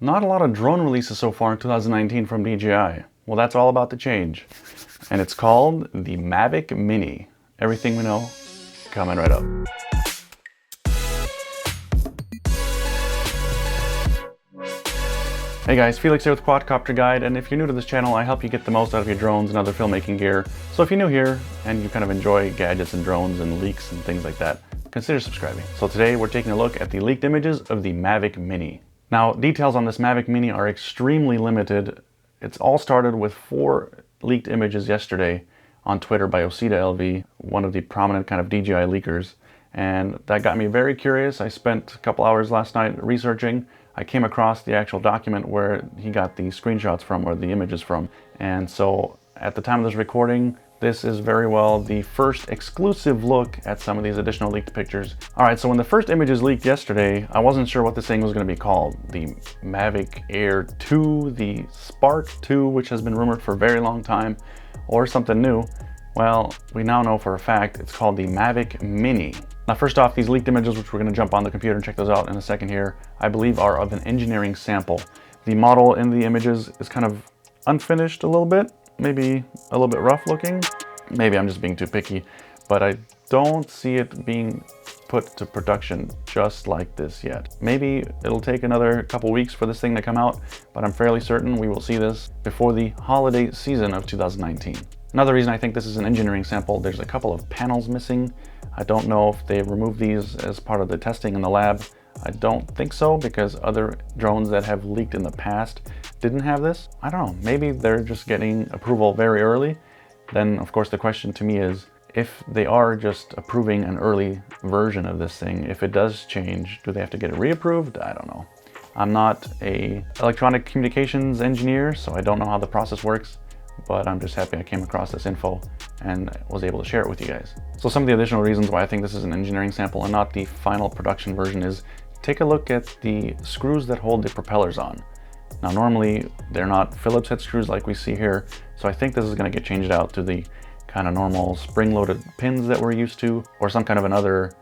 Not a lot of drone releases so far in 2019 from DJI. Well, that's all about to change. And it's called the Mavic Mini. Everything we know, coming right up. Hey guys, Felix here with Quadcopterguide, and if you're new to this channel, I help you get the most out of your drones and other filmmaking gear. So if you're new here and you kind of enjoy gadgets and drones and leaks and things like that, consider subscribing. So today we're taking a look at the leaked images of the Mavic Mini. Now, details on this Mavic Mini are extremely limited. It's all started with 4 leaked images yesterday on Twitter by Osita LV, one of the prominent kind of DJI leakers. And that got me very curious. I spent a couple hours last night researching. I came across the actual document where he got the screenshots from, or the images from. And so at the time of this recording, this is very well the first exclusive look at some of these additional leaked pictures. All right, so when the first images leaked yesterday, I wasn't sure what this thing was going to be called. The Mavic Air 2, the Spark 2, which has been rumored for a very long time, or something new. Well, we now know for a fact it's called the Mavic Mini. Now, first off, these leaked images, which we're going to jump on the computer and check those out in a second here, I believe are of an engineering sample. The model in the images is kind of unfinished a little bit, maybe a little bit rough looking. Maybe I'm just being too picky, but I don't see it being put to production just like this yet. Maybe it'll take another couple weeks for this thing to come out, but I'm fairly certain we will see this before the holiday season of 2019. Another reason I think this is an engineering sample, there's a couple of panels missing. I don't know if they removed these as part of the testing in the lab. I don't think so, because other drones that have leaked in the past didn't have this. I don't know, maybe they're just getting approval very early. Then of course the question to me is, if they are just approving an early version of this thing, if it does change, do they have to get it reapproved? I don't know. I'm not an electronic communications engineer, so I don't know how the process works. But I'm just happy I came across this info and was able to share it with you guys. So some of the additional reasons why I think this is an engineering sample and not the final production version is, take a look at the screws that hold the propellers on. Now normally they're not Phillips head screws like we see here, so I think this is going to get changed out to the kind of normal spring-loaded pins that we're used to, or some kind of another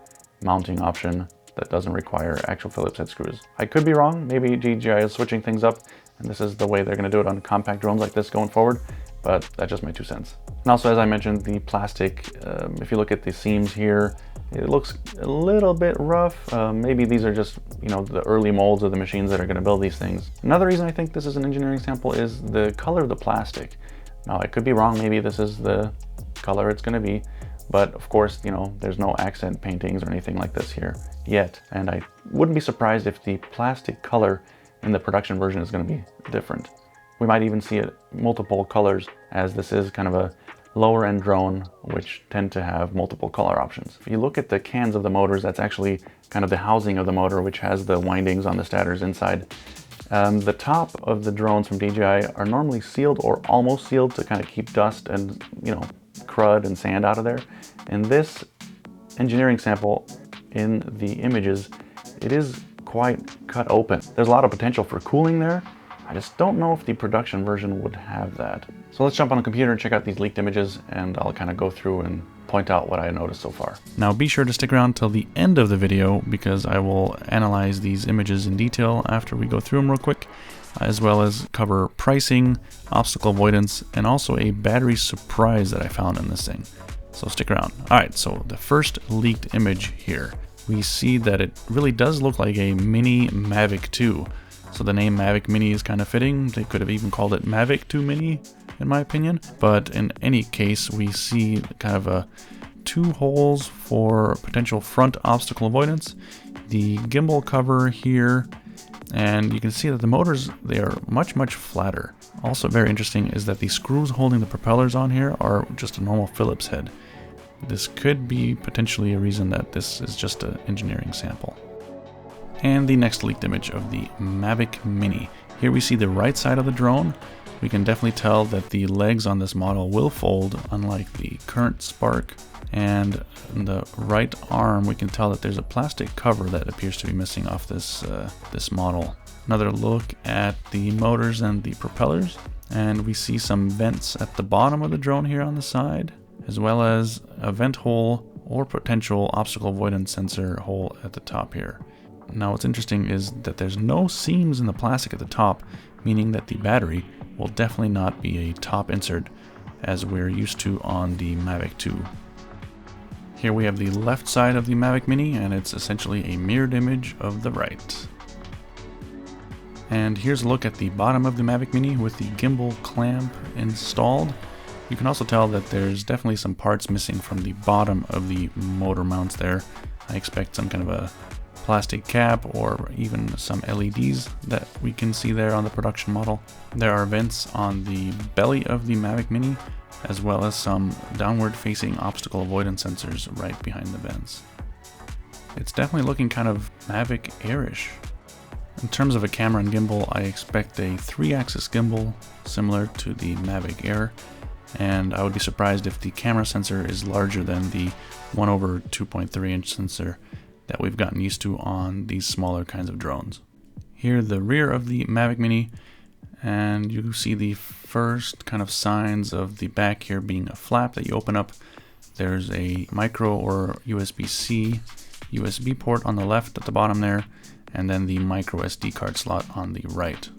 mounting option that doesn't require actual Phillips head screws. I could be wrong, maybe DJI is switching things up and this is the way they're going to do it on compact drones like this going forward, but that's just my 2 cents. And also, as I mentioned, the plastic, if you look at the seams here, it looks a little bit rough. Maybe these are just, you know, the early molds of the machines that are going to build these things. Another reason I think this is an engineering sample is the color of the plastic. Now, I could be wrong, maybe this is the color it's going to be, but of course, you know, there's no accent paintings or anything like this here yet. And I wouldn't be surprised if the plastic color in the production version is going to be different. We might even see it multiple colors, as this is kind of a lower end drone, which tend to have multiple color options. If you look at the cans of the motors, that's actually kind of the housing of the motor, which has the windings on the stators inside. The top of the drones from DJI are normally sealed or almost sealed to kind of keep dust and, you know, crud and sand out of there. In this engineering sample, in the images, it is quite cut open. There's a lot of potential for cooling there. I just don't know if the production version would have that. So let's jump on the computer and check out these leaked images, and I'll kind of go through and point out what I noticed so far. Now be sure to stick around till the end of the video, because I will analyze these images in detail after we go through them real quick, as well as cover pricing, obstacle avoidance, and also a battery surprise that I found in this thing. So stick around. All right, so the first leaked image here, we see that it really does look like a mini Mavic 2. So the name Mavic Mini is kind of fitting. They could have even called it Mavic 2 Mini, in my opinion. But in any case, we see kind of 2 holes for potential front obstacle avoidance, the gimbal cover here, and you can see that the motors, they are much flatter. Also very interesting is that the screws holding the propellers on here are just a normal Phillips head. This could be potentially a reason that this is just an engineering sample. And the next leaked image of the Mavic Mini. Here we see the right side of the drone. We can definitely tell that the legs on this model will fold, unlike the current Spark. And in the right arm, we can tell that there's a plastic cover that appears to be missing off this model. Another look at the motors and the propellers. And we see some vents at the bottom of the drone here on the side, as well as a vent hole or potential obstacle avoidance sensor hole at the top here. Now what's interesting is that there's no seams in the plastic at the top, meaning that the battery will definitely not be a top insert as we're used to on the Mavic 2. Here we have the left side of the Mavic Mini, and it's essentially a mirrored image of the right. And here's a look at the bottom of the Mavic Mini with the gimbal clamp installed. You can also tell that there's definitely some parts missing from the bottom of the motor mounts there. I expect some kind of a plastic cap or even some LEDs that we can see there on the production model. There are vents on the belly of the Mavic Mini, as well as some downward facing obstacle avoidance sensors right behind the vents. It's definitely looking kind of Mavic Air-ish. In terms of a camera and gimbal, I expect a 3-axis gimbal similar to the Mavic Air, and I would be surprised if the camera sensor is larger than the 1/2.3 inch sensor that we've gotten used to on these smaller kinds of drones. Here, the rear of the Mavic Mini, and you see the first kind of signs of the back here being a flap that you open up. There's a micro or USB-C USB port on the left at the bottom there, and then the micro SD card slot on the right.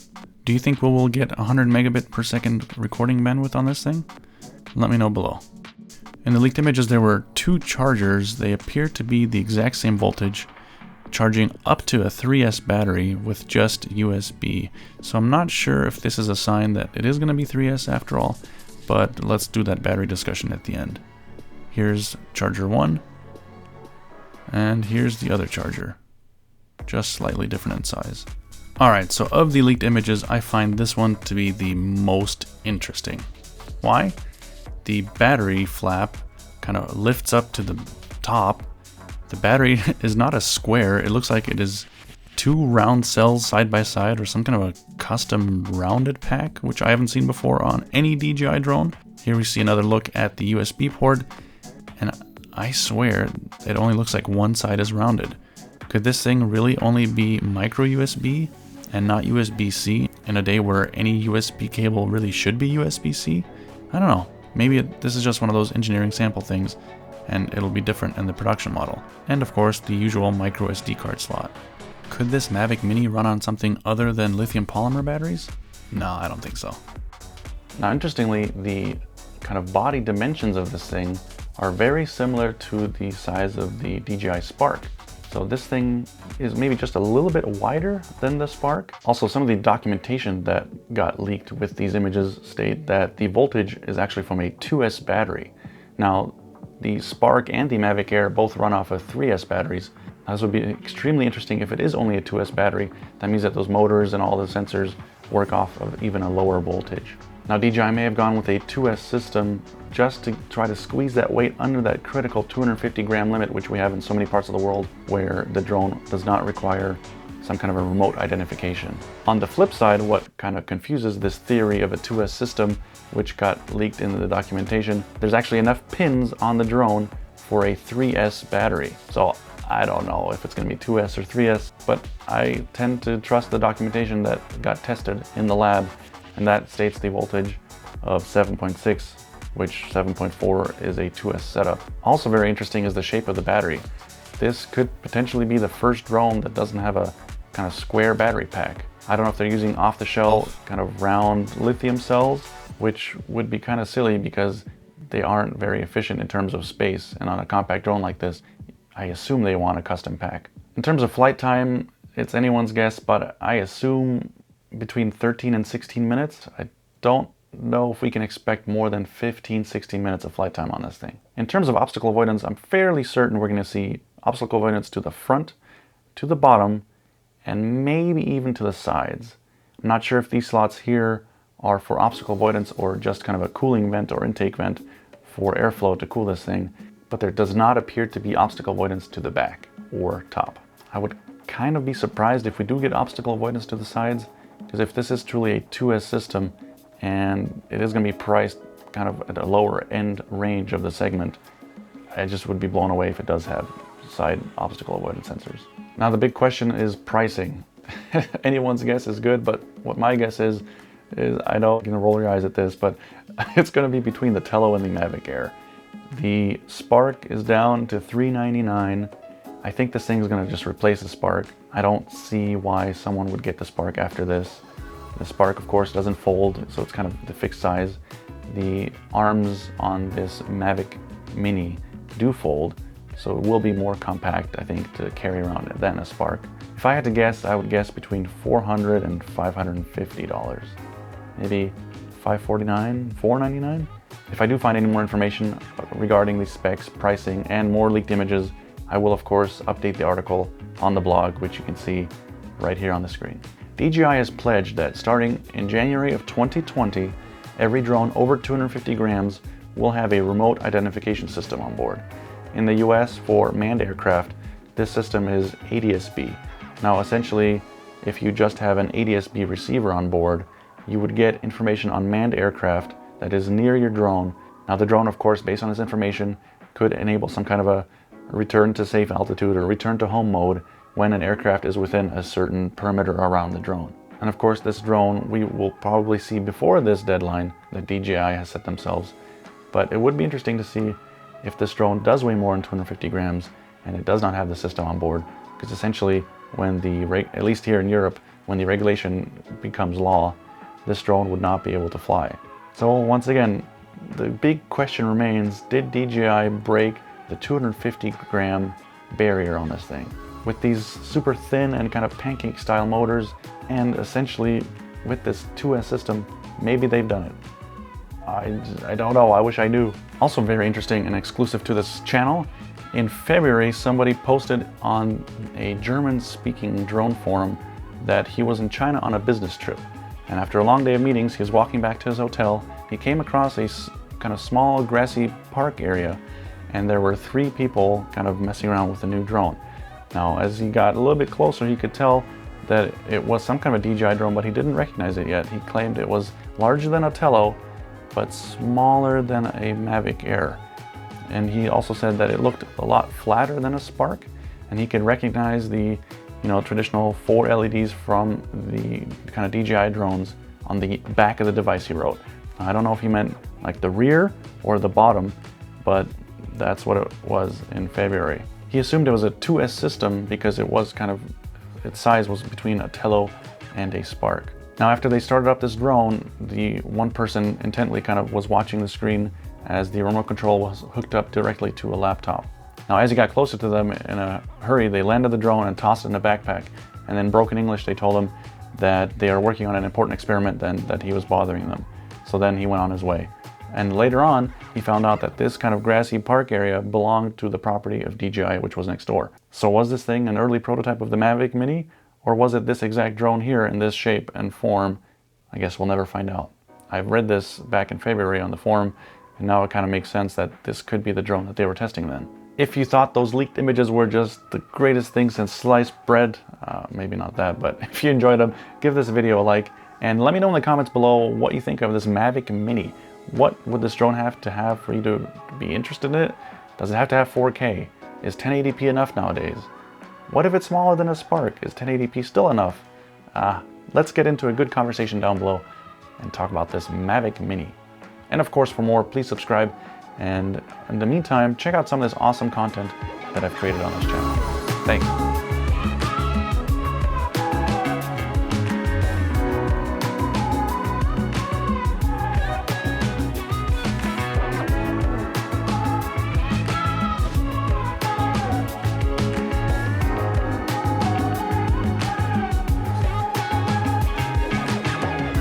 Do you think we will get 100 megabit per second recording bandwidth on this thing? Let me know below. In the leaked images there were 2 chargers. They appear to be the exact same voltage, charging up to a 3S battery with just USB. So I'm not sure if this is a sign that it is going to be 3S after all, but let's do that battery discussion at the end. Here's charger 1, and here's the other charger, just slightly different in size. Alright, so of the leaked images, I find this one to be the most interesting. Why? The battery flap kind of lifts up to the top. The battery is not a square, it looks like it is 2 round cells side by side, or some kind of a custom rounded pack, which I haven't seen before on any DJI drone. Here we see another look at the USB port, and I swear it only looks like one side is rounded. Could this thing really only be micro USB and not USB-C in a day where any USB cable really should be USB-C? I don't know. Maybe this is just one of those engineering sample things, and it'll be different in the production model. And of course, the usual micro SD card slot. Could this Mavic Mini run on something other than lithium polymer batteries? No, I don't think so. Now, interestingly, the kind of body dimensions of this thing are very similar to the size of the DJI Spark. So this thing is maybe just a little bit wider than the Spark. Also, some of the documentation that got leaked with these images state that the voltage is actually from a 2S battery. Now, the Spark and the Mavic Air both run off of 3S batteries. Now, this would be extremely interesting if it is only a 2S battery. That means that those motors and all the sensors work off of even a lower voltage. Now, DJI may have gone with a 2S system just to try to squeeze that weight under that critical 250 gram limit, which we have in so many parts of the world where the drone does not require some kind of a remote identification. On the flip side, what kind of confuses this theory of a 2S system, which got leaked in the documentation, there's actually enough pins on the drone for a 3S battery. So I don't know if it's going to be 2S or 3S, but I tend to trust the documentation that got tested in the lab, and that states the voltage of 7.6, which 7.4 is a 2S setup. Also very interesting is the shape of the battery. This could potentially be the first drone that doesn't have a kind of square battery pack. I don't know if they're using off-the-shelf kind of round lithium cells, which would be kind of silly because they aren't very efficient in terms of space, and on a compact drone like this, I assume they want a custom pack. In terms of flight time, it's anyone's guess, but I assume between 13 and 16 minutes. I don't know if we can expect more than 15-16 minutes of flight time on this thing. In terms of obstacle avoidance, I'm fairly certain we're going to see obstacle avoidance to the front, to the bottom, and maybe even to the sides. I'm not sure if these slots here are for obstacle avoidance or just kind of a cooling vent or intake vent for airflow to cool this thing, but there does not appear to be obstacle avoidance to the back or top. I would kind of be surprised if we do get obstacle avoidance to the sides, because if this is truly a 2S system and it is going to be priced kind of at a lower end range of the segment, I just would be blown away if it does have side obstacle avoidance sensors. Now the big question is pricing. Anyone's guess is good, but what my guess is I know you're going to roll your eyes at this, but it's going to be between the Tello and the Mavic Air. The Spark is down to $399. I think this thing is going to just replace the Spark. I don't see why someone would get the Spark after this. The Spark, of course, doesn't fold, so it's kind of the fixed size. The arms on this Mavic Mini do fold, so it will be more compact, I think, to carry around than a Spark. If I had to guess, I would guess between $400 and $550. Maybe $549, $499? If I do find any more information regarding the specs, pricing, and more leaked images, I will of course update the article on the blog, which you can see right here on the screen. DJI has pledged that starting in January of 2020, every drone over 250 grams will have a remote identification system on board. In the US, for manned aircraft, this system is ADS-B. Now essentially, if you just have an ADS-B receiver on board, you would get information on manned aircraft that is near your drone. Now the drone, of course, based on this information, could enable some kind of a return to safe altitude or return to home mode when an aircraft is within a certain perimeter around the drone. And of course, this drone we will probably see before this deadline that DJI has set themselves. But it would be interesting to see if this drone does weigh more than 250 grams and it does not have the system on board, because essentially when at least here in Europe, when the regulation becomes law, this drone would not be able to fly. So once again, the big question remains, did DJI break the 250 gram barrier on this thing? With these super thin and kind of pancake style motors, and essentially with this 2S system, maybe they've done it. I don't know, I wish I knew. Also very interesting and exclusive to this channel, in February somebody posted on a German-speaking drone forum that he was in China on a business trip. And after a long day of meetings, he was walking back to his hotel. He came across a kind of small grassy park area, and there were 3 people kind of messing around with the new drone. Now, as he got a little bit closer, he could tell that it was some kind of a DJI drone, but he didn't recognize it yet. He claimed it was larger than a Tello, but smaller than a Mavic Air. And he also said that it looked a lot flatter than a Spark, and he could recognize the traditional 4 LEDs from the kind of DJI drones on the back of the device, he wrote. I don't know if he meant like the rear or the bottom, but that's what it was in February. He assumed it was a 2S system because it was kind of, its size was between a Tello and a Spark. Now after they started up this drone, the one person intently kind of was watching the screen as the remote control was hooked up directly to a laptop. Now as he got closer to them in a hurry, they landed the drone and tossed it in a backpack, and in broken English they told him that they are working on an important experiment and that he was bothering them. So then he went on his way. And later on, he found out that this kind of grassy park area belonged to the property of DJI, which was next door. So was this thing an early prototype of the Mavic Mini, or was it this exact drone here in this shape and form? I guess we'll never find out. I've read this back in February on the forum, and now it kind of makes sense that this could be the drone that they were testing then. If you thought those leaked images were just the greatest thing since sliced bread, maybe not that, but if you enjoyed them, give this video a like, and let me know in the comments below what you think of this Mavic Mini. What would this drone have to have for you to be interested in it? Does it have to have 4K? Is 1080p enough nowadays? What if it's smaller than a Spark? Is 1080p still enough? Let's get into a good conversation down below and talk about this Mavic Mini. And of course, for more, please subscribe. And in the meantime, check out some of this awesome content that I've created on this channel. Thanks.